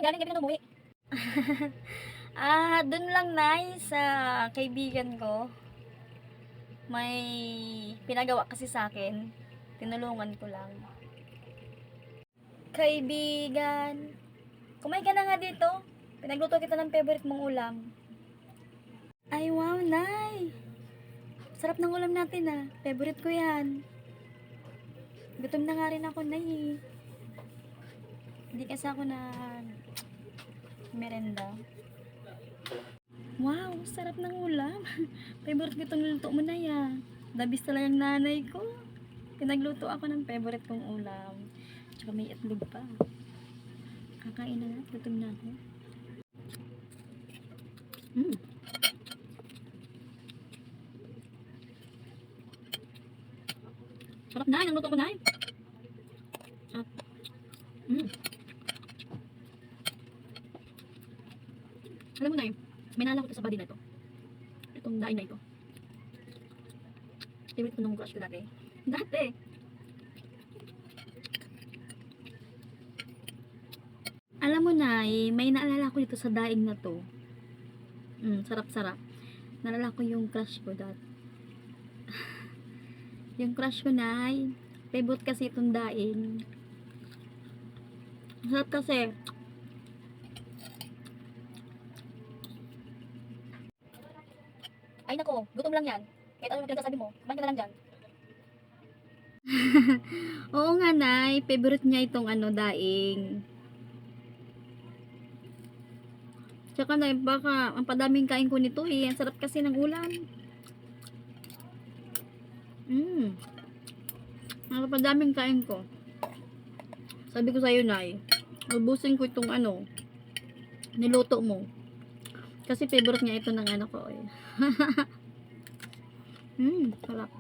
galing gabi na umuwi. Dun lang Nay, sa kaibigan ko. May pinagawa kasi sa akin. Tinulungan ko lang. Kaibigan, kumain ka na nga dito. Pinagluto kita ng favorite mong ulam. Ay wow, Nay. Sarap ng ulam natin Favorite ko yan. Gutom na nga rin ako, Nay. Hindi kasi ako na merenda. Wow, sarap ng ulam. Favorite ko itong luto mo na yan. Dabis talaga ang nanay ko. Pinagluto ako ng favorite kong ulam. Tsaka may itlog pa. Kakain na nga, gutom na ako. Sarap na, ang luto ko na. Sarap. Alam mo na may naalala ko sa body na ito. Itong dain na ito. Favorite ko nung crush ko dati. Alam mo na may naalala ko dito sa daing na to. Sarap-sarap. Naalala ko yung crush ko dati. Yung crush ko favorite kasi itong daing. Sarap kasi. Ay nako, gutom lang yan. Kahit ano pinagsasabi mo, kumain ka na lang dyan. Oo nga Nay, favorite niya itong daing. Tsaka Nay, baka ang padaming kain ko nito Ang sarap kasi ng ulam. Ang padaming kain ko. Sabi ko sa'yo Nay, ubusin ko itong niluto mo. Kasi favorite niya ito ng ko Sarap.